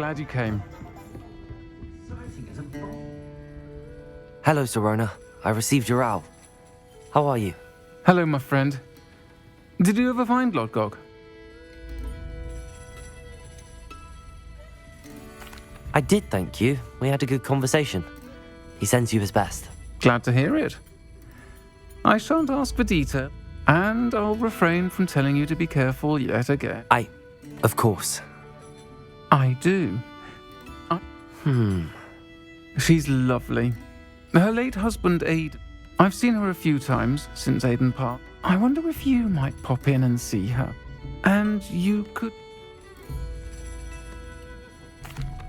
glad you came. Hello, Sirona. I received your owl. How are you? Hello, my friend. Did you ever find Lodgok? I did, thank you. We had a good conversation. He sends you his best. Glad to hear it. I shan't ask for detail, and I'll refrain from telling you to be careful yet again. Of course. I do. She's lovely. Her late husband, Aiden. I've seen her a few times since Aiden passed. I wonder if you might pop in and see her. And you could...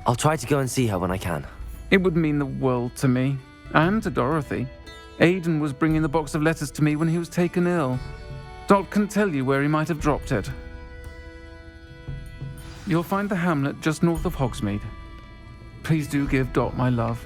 I'll try to go and see her when I can. It would mean the world to me, and to Dorothy. Aiden was bringing the box of letters to me when he was taken ill. Dot can tell you where he might have dropped it. You'll find the hamlet just north of Hogsmeade. Please do give Dot my love.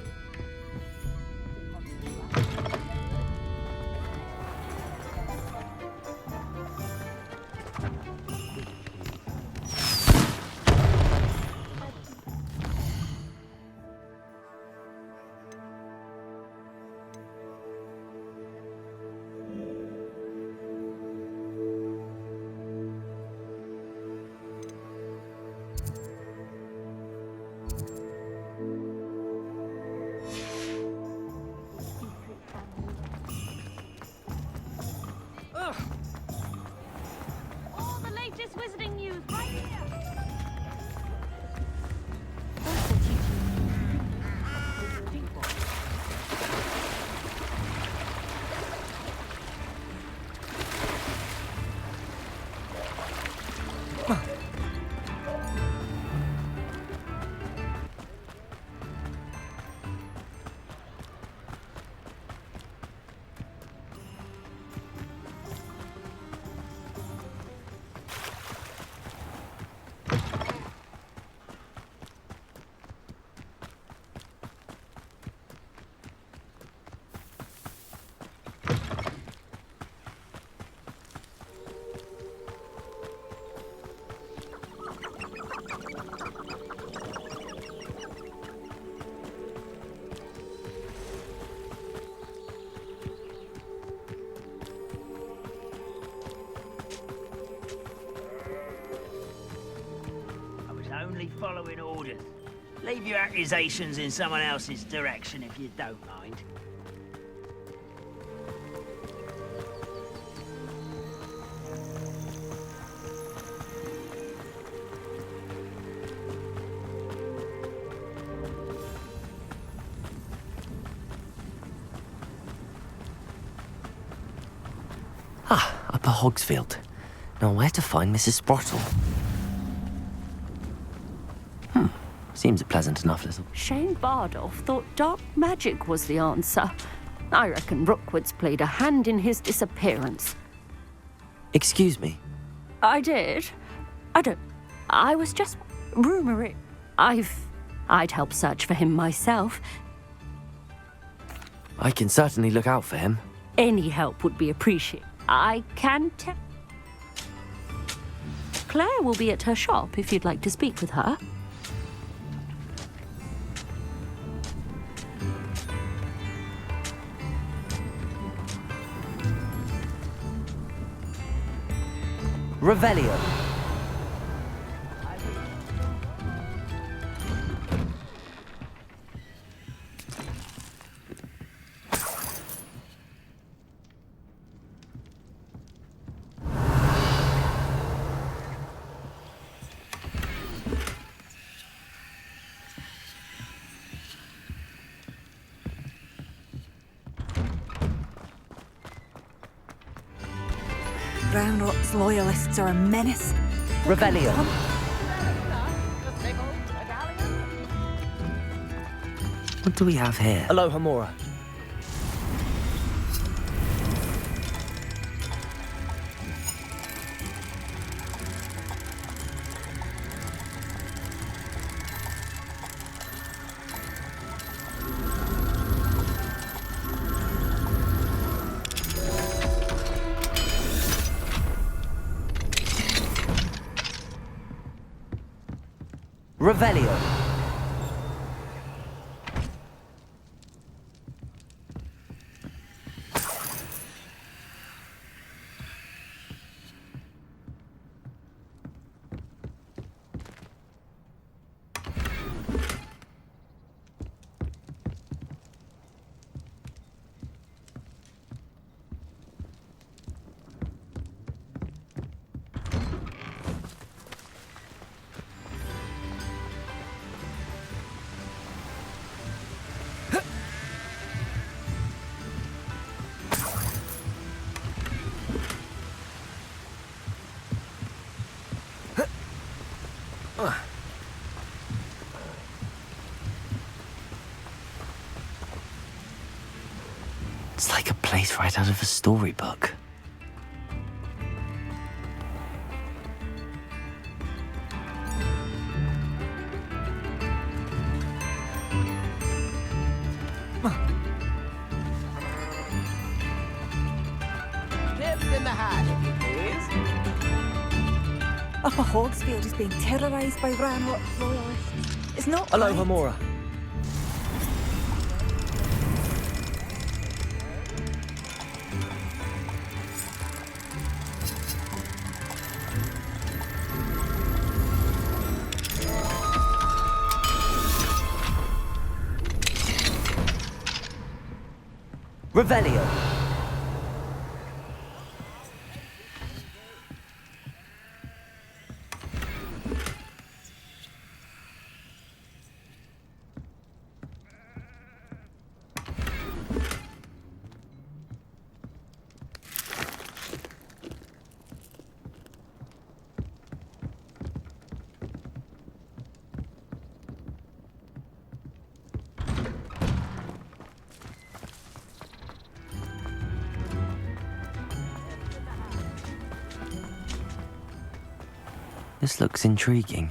All the latest wizarding news right here. Only following orders. Leave your accusations in someone else's direction if you don't mind. Upper Hogsfield. Now where to find Mrs. Sprottle? Seems a pleasant enough little... Shane Bardolph thought dark magic was the answer. I reckon Rookwood's played a hand in his disappearance. Excuse me? I did. I was just rumouring. I'd help search for him myself. I can certainly look out for him. Any help would be appreciated. I can tell. Claire will be at her shop if you'd like to speak with her. Revelio. Brown Rock's loyalists are a menace. Revelio. What do we have here? Hello, Hamora. Revelio. It's like a place right out of a storybook. Nips in the hat, if you please. Upper Hogsfield is being terrorised by Ranrock's loyalists. It's not Hello, right. Hamora. Revelio. This looks intriguing.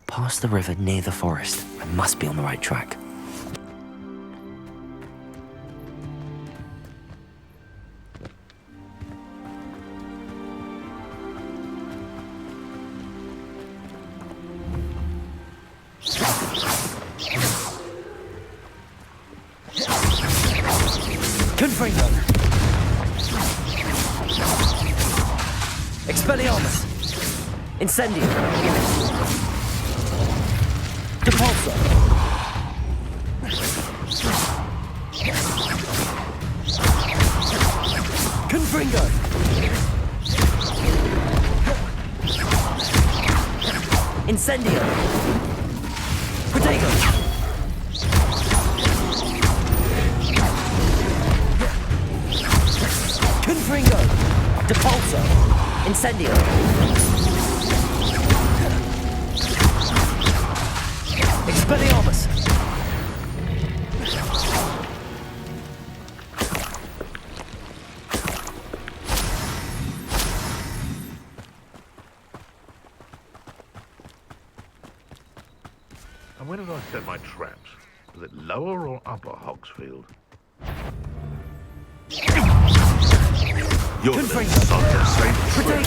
Past the river near the forest. I must be on the right track. Confringo! Expelliarmus! Incendio! Depulso! Confringo! Incendio! Protego! Confringo! Incendio. Expelliarmus. And where did I set my traps? Was it lower or upper Hogsfield? You're the son of Saint Trick.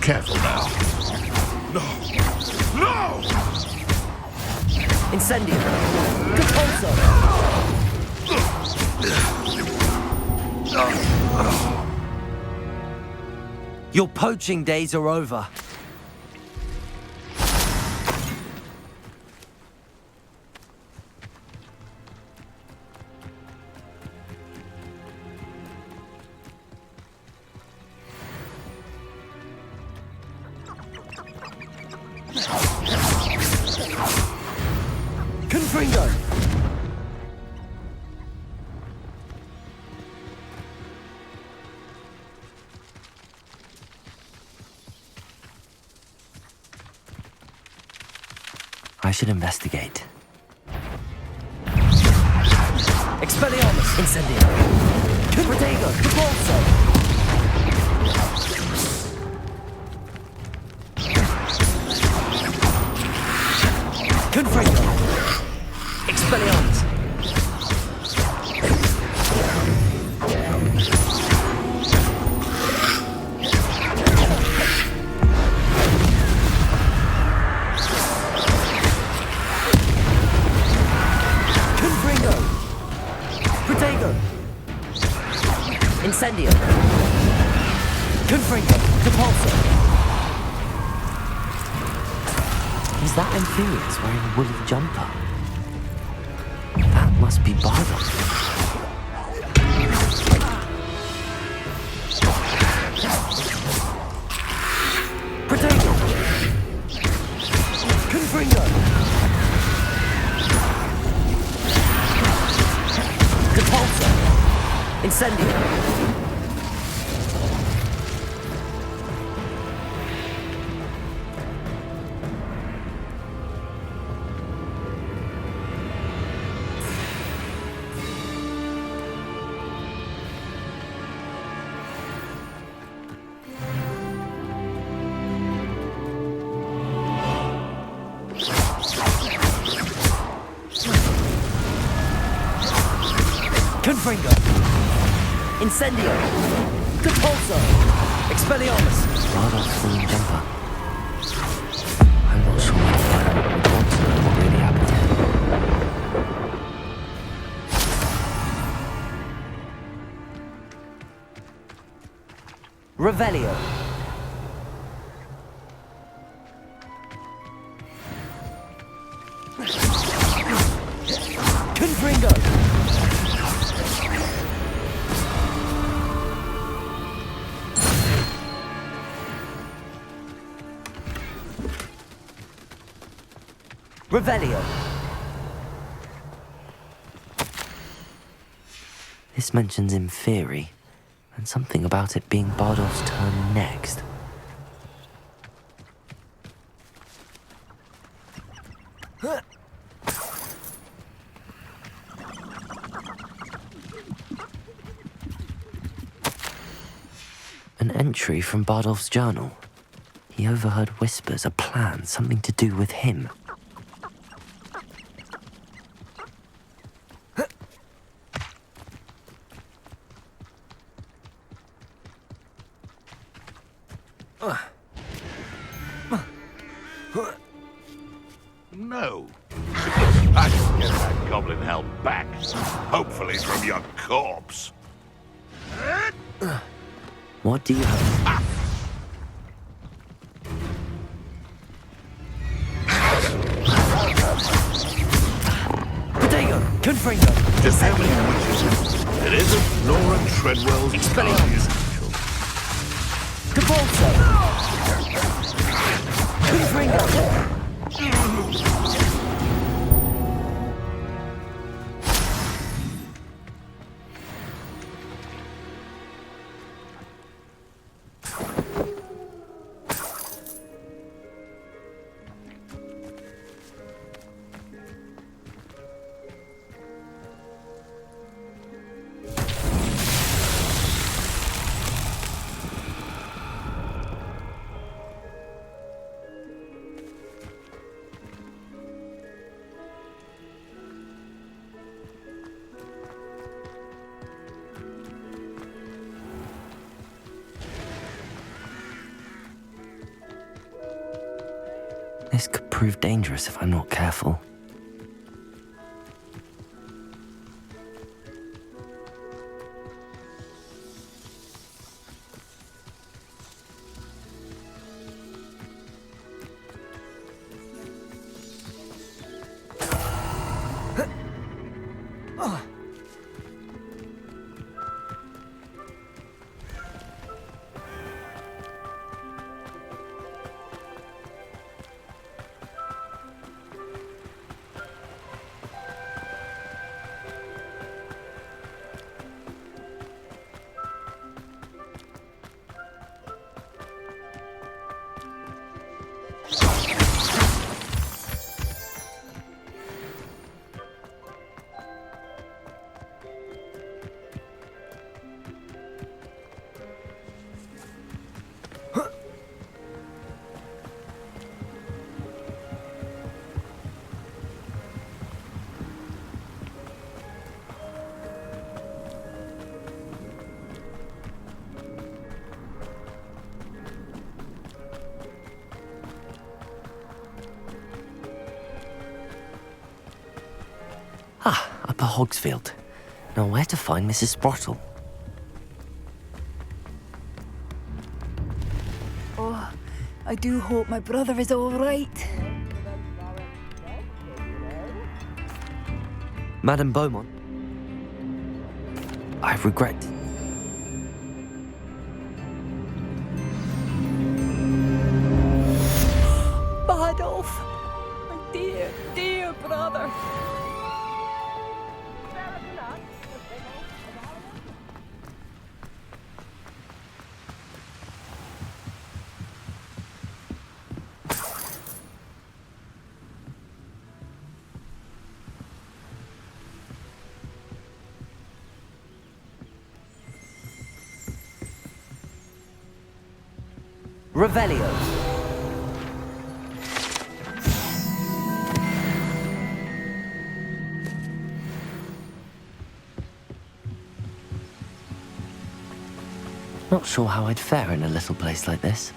Careful now. No! No! Incendio. Compulso. Your poaching days are over. Confringo! I should investigate. Expelliarmus! Incendio! Protego! Compulso! Confringo! Expelliarmus! Confringo! Protego! Incendio! Confringo! Compulso! Is that Amphibious wearing a woolly jumper? That must be Bardo. Protego! Confringo! Compulso! Incendio! Confringo! Incendio! Compulso! Expelliarmus! Bardolph's fallen jumper. I'm not sure what really happened here. Revelio! Confringo! Revelio. This mentions Inferi, and something about it being Bardolph's turn next. An entry from Bardolph's journal. He overheard whispers, a plan, something to do with him. No. I can get that goblin hell back. Hopefully from your corpse. What do you have? Protego! Confringo! Just how many witches? It isn't Nora Treadwell's Expelliarmus! Compulso! Confringo! This could prove dangerous if I'm not careful. Upper Hogsfield. Now where to find Mrs. Sprottle? Oh, I do hope my brother is all right. Madame Beaumont. I regret. Badolf, my dear, dear brother. Revelio. Not sure how I'd fare in a little place like this.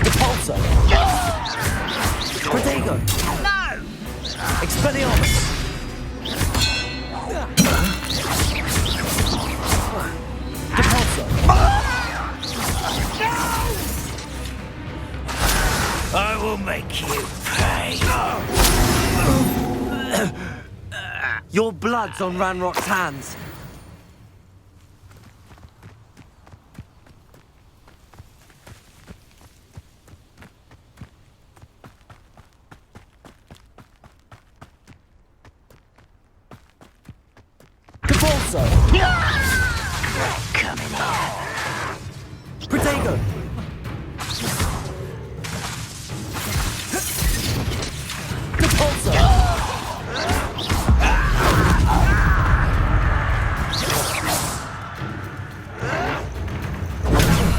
Repulsor! Protego! No! Expelliarmus! Repulsor! I will make you pay. Your blood's on Ranrock's hands. Capulso! Come in here. Protego! Capulso!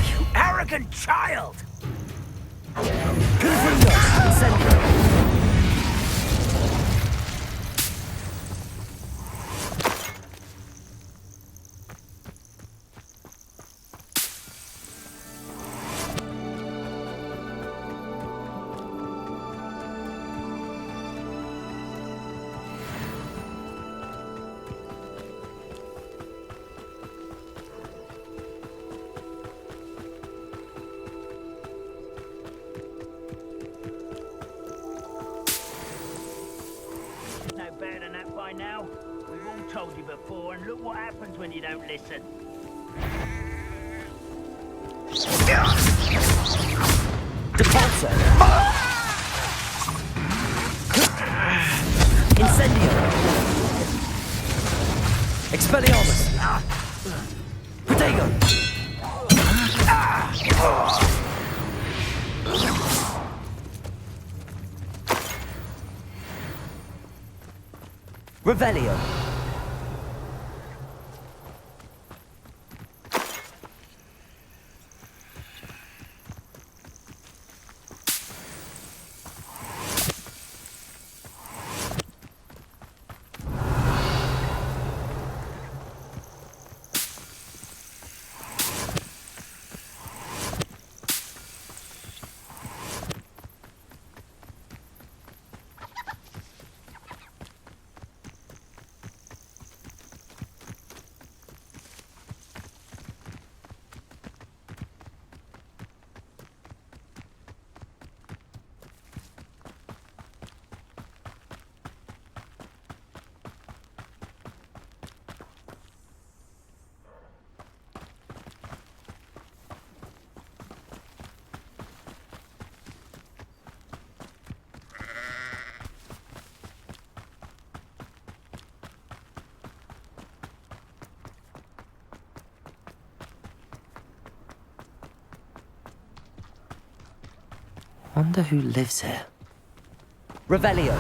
You arrogant child! Confringo! Incendio! No better than that by now. We've all told you before, and look what happens when you don't listen. Depulso! Incendio! Expelliarmus! Protego! Revelio! Wonder who lives here. Revelio.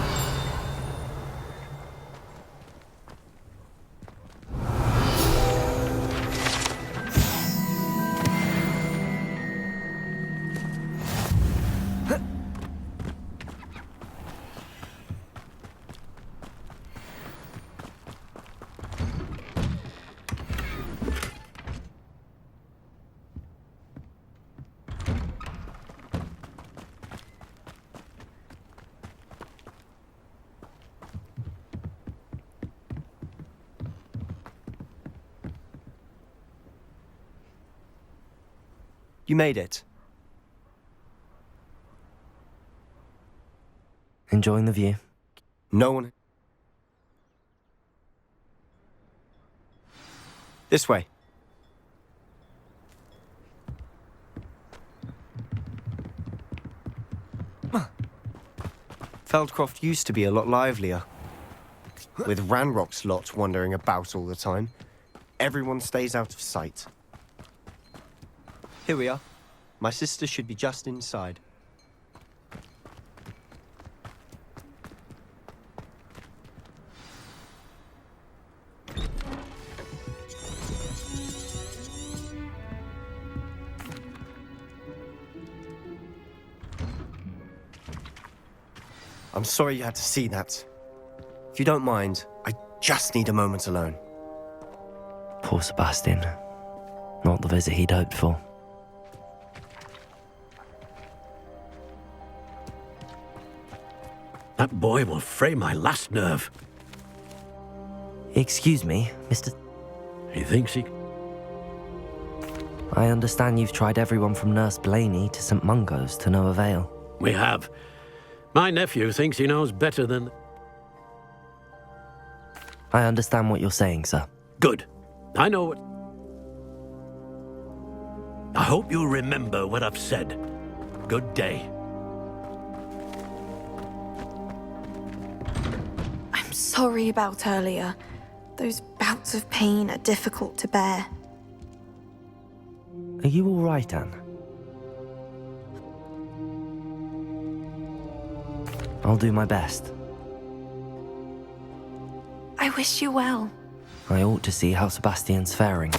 You made it. Enjoying the view? No one... This way. Feldcroft used to be a lot livelier. With Ranrock's lot wandering about all the time, everyone stays out of sight. Here we are. My sister should be just inside. I'm sorry you had to see that. If you don't mind, I just need a moment alone. Poor Sebastian. Not the visit he'd hoped for. That boy will fray my last nerve. Excuse me, Mr. He thinks he... I understand you've tried everyone from Nurse Blaney to St. Mungo's to no avail. We have. My nephew thinks he knows better than... I understand what you're saying, sir. Good. I know what... I hope you'll remember what I've said. Good day. I'm sorry about earlier. Those bouts of pain are difficult to bear. Are you all right, Anne? I'll do my best. I wish you well. I ought to see how Sebastian's faring.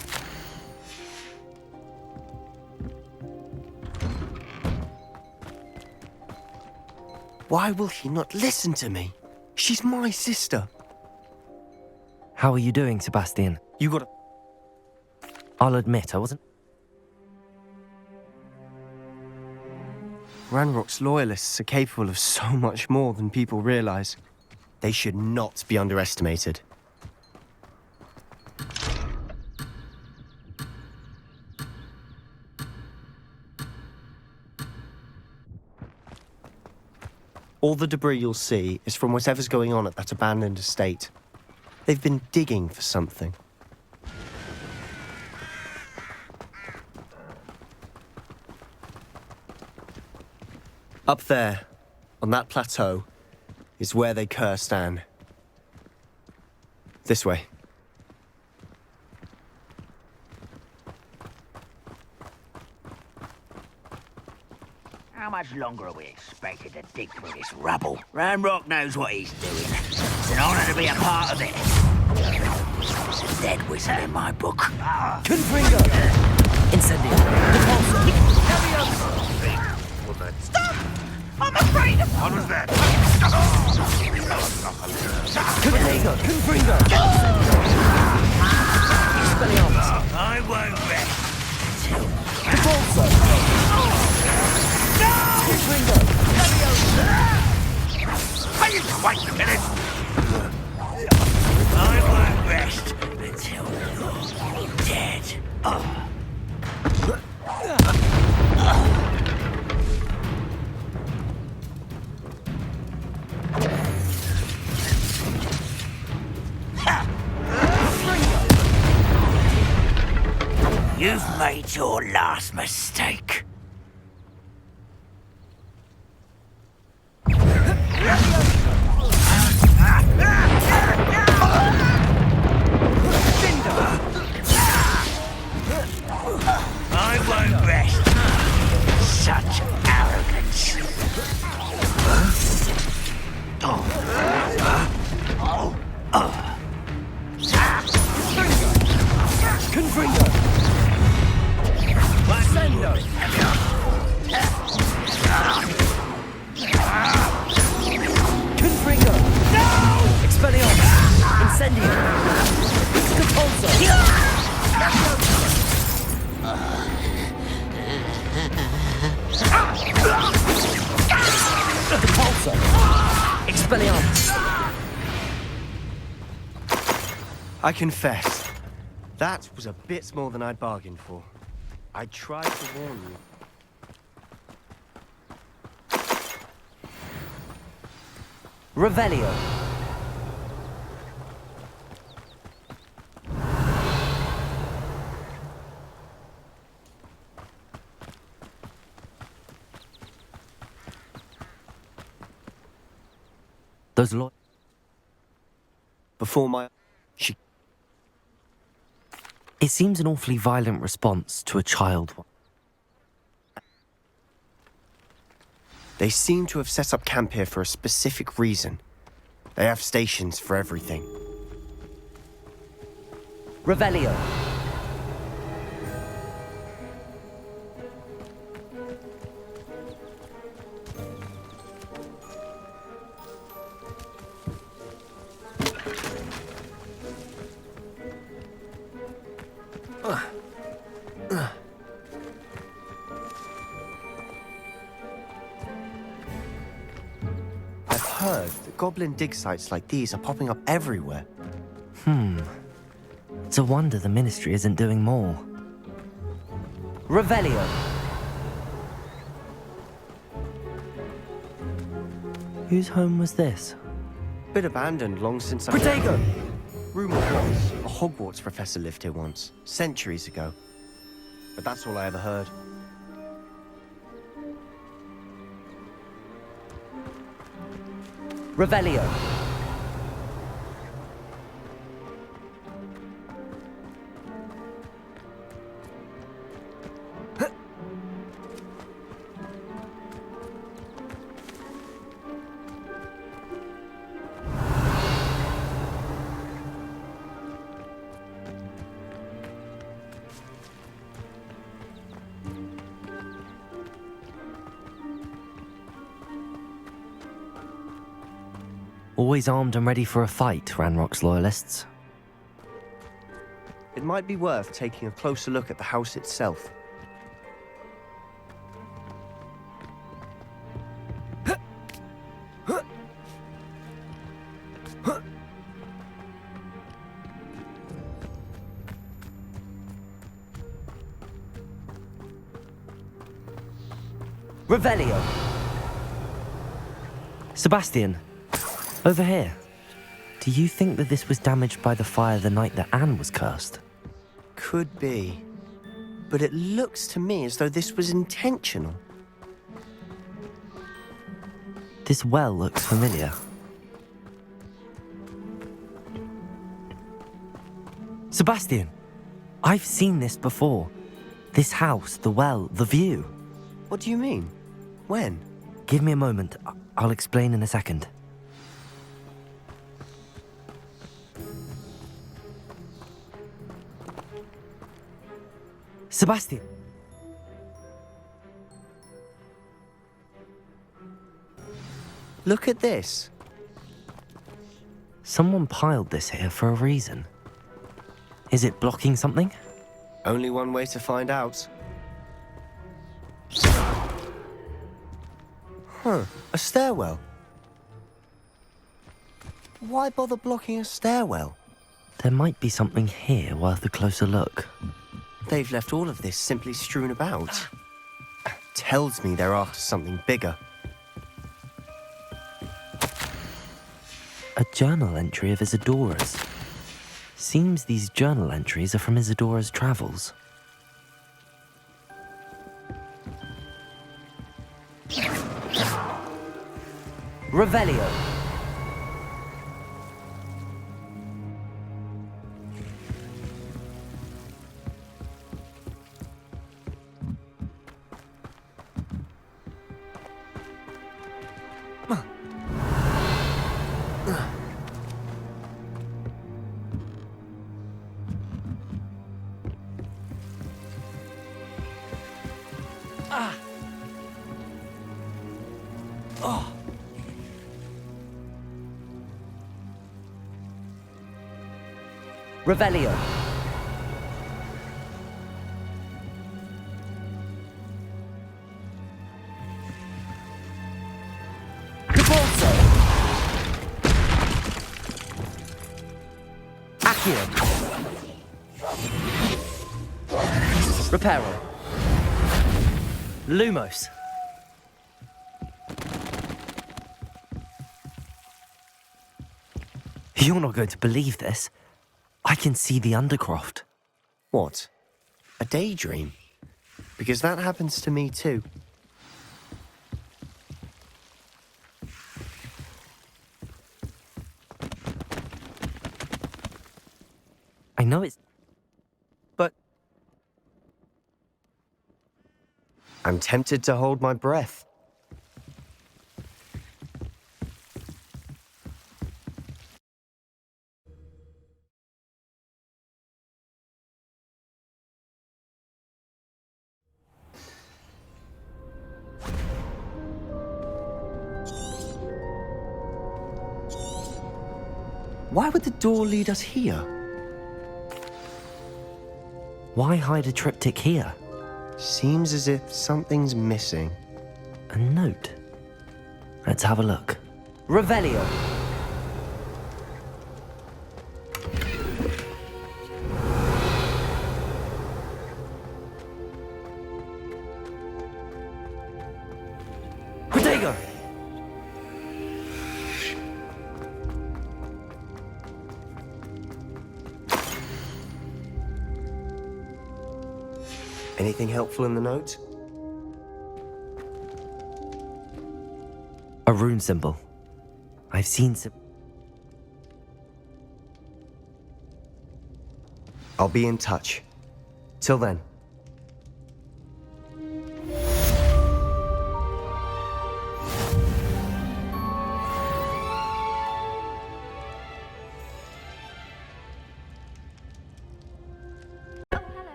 Why will he not listen to me? She's my sister. How are you doing, Sebastian? You gotta... I'll admit I wasn't... Ranrock's loyalists are capable of so much more than people realize. They should not be underestimated. All the debris you'll see is from whatever's going on at that abandoned estate. They've been digging for something. Up there, on that plateau, is where they cursed Anne. This way. How much longer are we expected to dig through this rubble? Ranrock knows what he's doing. It's an honor to be a part of it. Dead whistle in my book. Confringo! Incendio! Stop! I'm afraid of... What was that? Confringo! Confringo! I won't rest. Capolso! Confringo! Wait a minute! I won't rest until you're dead. You've made your last mistake. I won't rest. Such arrogance. Expelliarmus! I confess, that was a bit more than I'd bargained for. I tried to warn you. Revelio. Those Before my... She... It seems an awfully violent response to a child. They seem to have set up camp here for a specific reason. They have stations for everything. Revelio. I've heard that goblin dig sites like these are popping up everywhere. It's a wonder the Ministry isn't doing more. Revelio. Whose home was this? Bit abandoned long since I... Protego! Rumour was a Hogwarts professor lived here once, centuries ago. But that's all I ever heard. Revelio. Always armed and ready for a fight, Ranrock's loyalists. It might be worth taking a closer look at the house itself. Revelio. Sebastian, over here. Do you think that this was damaged by the fire the night that Anne was cursed? Could be. But it looks to me as though this was intentional. This well looks familiar. Sebastian, I've seen this before. This house, the well, the view. What do you mean? When? Give me a moment. I'll explain in a second. Sebastian! Look at this. Someone piled this here for a reason. Is it blocking something? Only one way to find out. Huh, a stairwell. Why bother blocking a stairwell? There might be something here worth a closer look. They've left all of this simply strewn about. Tells me they're after something bigger. A journal entry of Isadora's. Seems these journal entries are from Isadora's travels. Revelio. Revelio. Repulso. Here. Reparo. Lumos. You're not going to believe this. I can see the Undercroft. What? A daydream? Because that happens to me too. I know it's... But I'm tempted to hold my breath. Why would the door lead us here? Why hide a triptych here? Seems as if something's missing. A note. Let's have a look. Revelio. Protego. Anything helpful in the note? A rune symbol. I've seen some... I'll be in touch. Till then.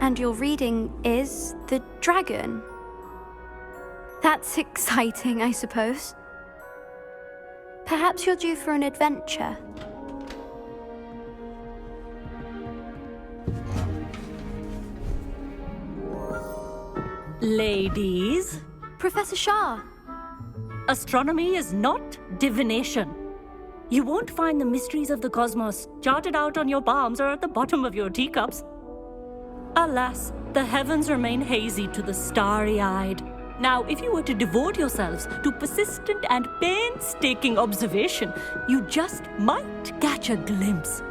And your reading is The Dragon. That's exciting, I suppose. Perhaps you're due for an adventure. Ladies, Professor Shah. astronomy is not divination. You won't find the mysteries of the cosmos charted out on your palms or at the bottom of your teacups. Alas, the heavens remain hazy to the starry-eyed. Now, if you were to devote yourselves to persistent and painstaking observation, you just might catch a glimpse.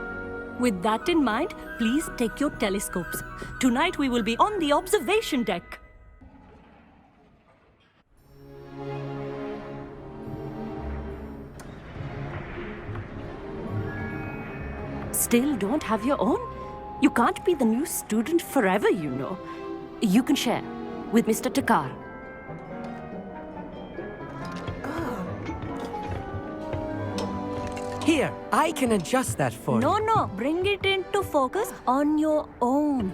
With that in mind, please take your telescopes. Tonight we will be on the observation deck. Still don't have your own? You can't be the new student forever, you know. You can share with Mr. Takar. Here, I can adjust that for you. No, bring it into focus on your own.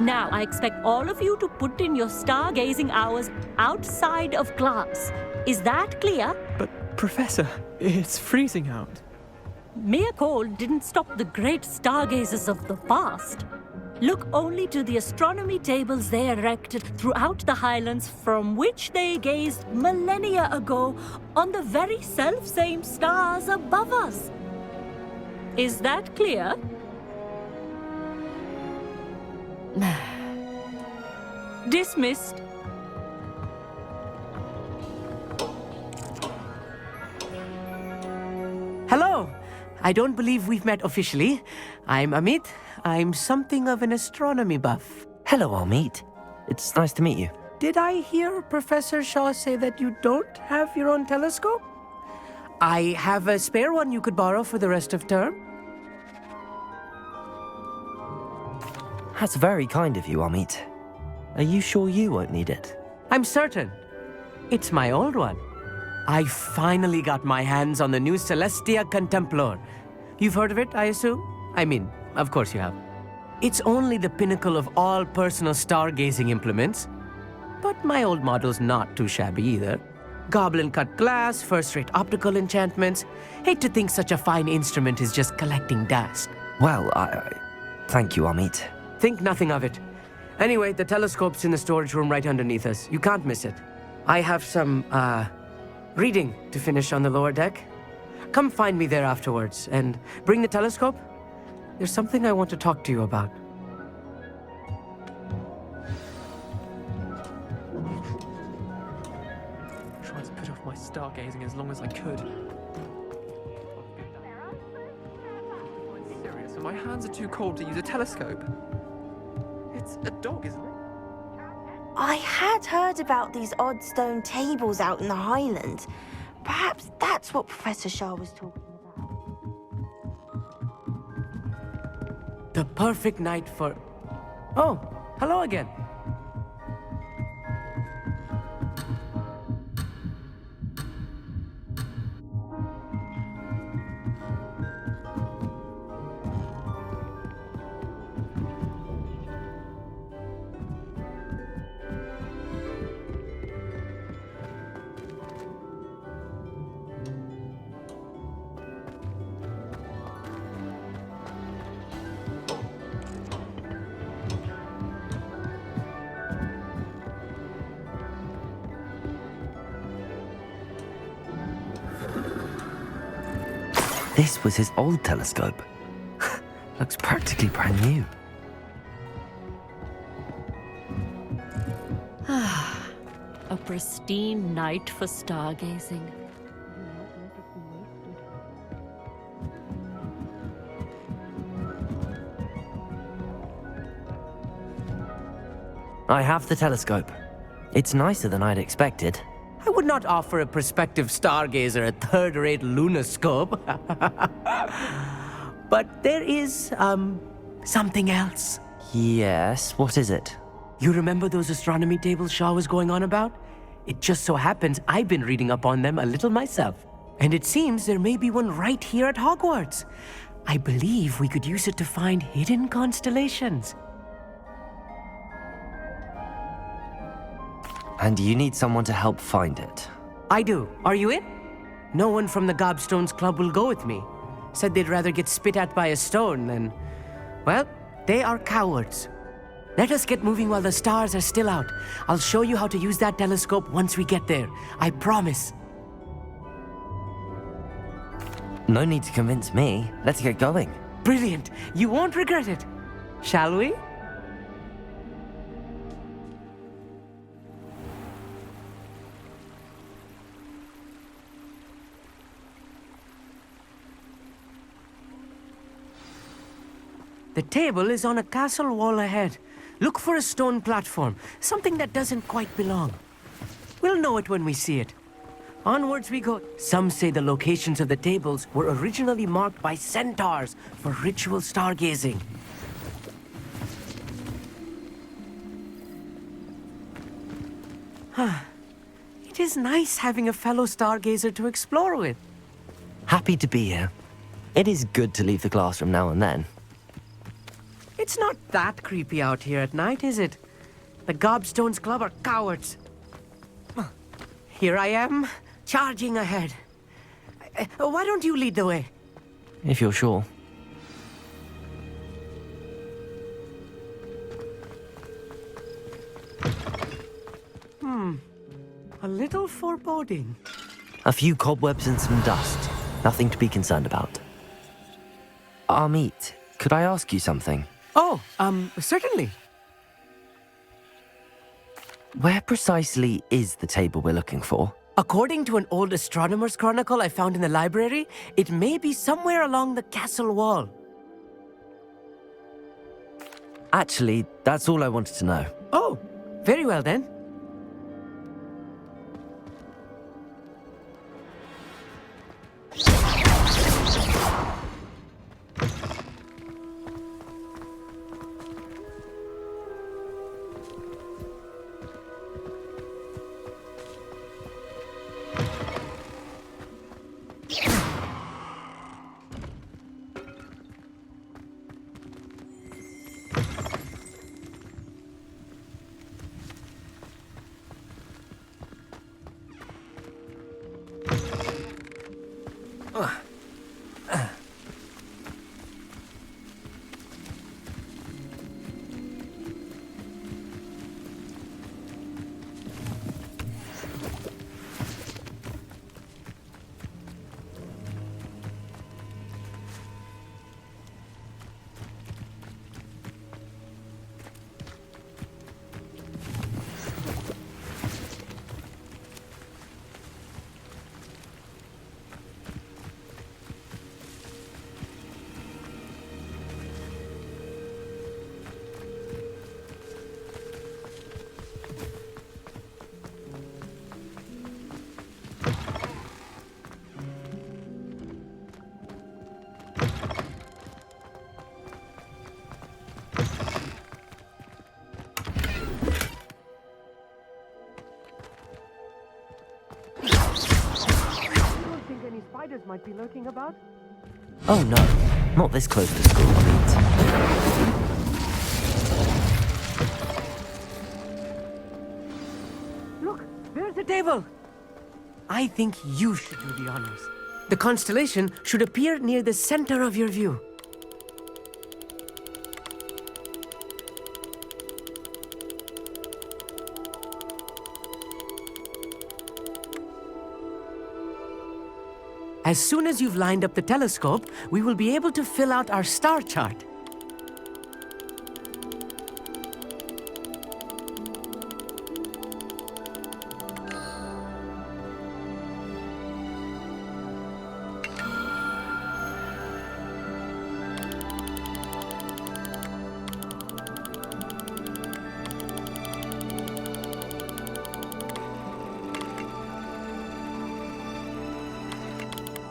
Now, I expect all of you to put in your stargazing hours outside of class. Is that clear? But, Professor, it's freezing out. Mere cold didn't stop the great stargazers of the past. Look only to the astronomy tables they erected throughout the highlands from which they gazed millennia ago on the very self-same stars above us. Is that clear? Dismissed. Hello. I don't believe we've met officially. I'm Amit. I'm something of an astronomy buff. Hello, Amit. It's nice to meet you. Did I hear Professor Shaw say that you don't have your own telescope? I have a spare one you could borrow for the rest of term. That's very kind of you, Amit. Are you sure you won't need it? I'm certain. It's my old one. I finally got my hands on the new Celestia Contemplor. You've heard of it, I assume? I mean, of course you have. It's only the pinnacle of all personal stargazing implements. But my old model's not too shabby either. Goblin-cut glass, first-rate optical enchantments. Hate to think such a fine instrument is just collecting dust. Well, thank you, Amit. Think nothing of it. Anyway, the telescope's in the storage room right underneath us. You can't miss it. I have some, reading to finish on the lower deck. Come find me there afterwards, and bring the telescope. There's something I want to talk to you about. Tried to put off my stargazing as long as I could. I'm serious, and my hands are too cold to use a telescope. It's a dog, isn't it? I had heard about these odd stone tables out in the Highlands. Perhaps that's what Professor Shah was talking about. The perfect night for... Oh, hello again. This was his old telescope. Looks practically brand new. A pristine night for stargazing. I have the telescope. It's nicer than I'd expected. I would not offer a prospective stargazer a third-rate lunoscope. But there is, something else. Yes, what is it? You remember those astronomy tables Shaw was going on about? It just so happens I've been reading up on them a little myself. And it seems there may be one right here at Hogwarts. I believe we could use it to find hidden constellations. And you need someone to help find it. I do. Are you in? No one from the Gobstones Club will go with me. Said they'd rather get spit at by a stone than... Well, they are cowards. Let us get moving while the stars are still out. I'll show you how to use that telescope once we get there. I promise. No need to convince me. Let's get going. Brilliant. You won't regret it. Shall we? The table is on a castle wall ahead. Look for a stone platform, something that doesn't quite belong. We'll know it when we see it. Onwards we go. Some say the locations of the tables were originally marked by centaurs for ritual stargazing. It is nice having a fellow stargazer to explore with. Happy to be here. It is good to leave the classroom now and then. It's not that creepy out here at night, is it? The Gobstones Club are cowards. Here I am, charging ahead. Why don't you lead the way? If you're sure. A little foreboding. A few cobwebs and some dust. Nothing to be concerned about. Amit, could I ask you something? Oh, certainly. Where precisely is the table we're looking for? According to an old astronomer's chronicle I found in the library, it may be somewhere along the castle wall. Actually, that's all I wanted to know. Oh, very well then. any spiders might be lurking about? Oh no, not this close to school, Amit. Look, there's a table. I think you should do the honors. The constellation should appear near the center of your view. As soon as you've lined up the telescope, we will be able to fill out our star chart.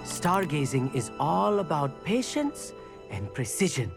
Stargazing is all about patience and precision.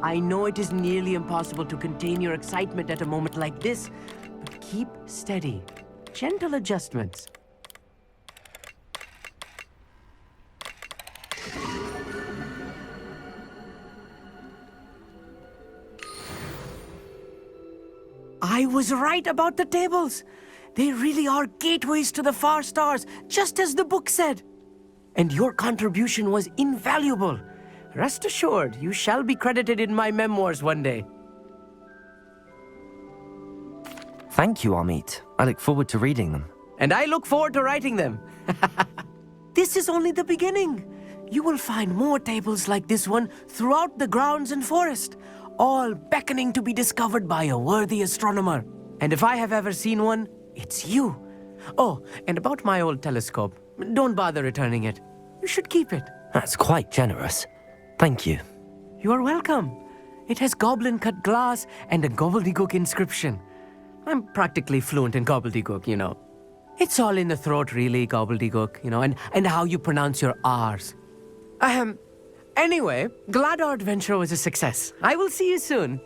I know it is nearly impossible to contain your excitement at a moment like this, but keep steady. Gentle adjustments. I was right about the tables. They really are gateways to the far stars, just as the book said. And your contribution was invaluable. Rest assured, you shall be credited in my memoirs one day. Thank you, Amit. I look forward to reading them. And I look forward to writing them. This is only the beginning. You will find more tables like this one throughout the grounds and forest, all beckoning to be discovered by a worthy astronomer. And if I have ever seen one, it's you. Oh, and about my old telescope, don't bother returning it. You should keep it. That's quite generous. Thank you. You are welcome. It has goblin-cut glass and a gobbledygook inscription. I'm practically fluent in gobbledygook, you know. It's all in the throat, really, gobbledygook, you know, and how you pronounce your R's. Anyway, glad our adventure was a success. I will see you soon.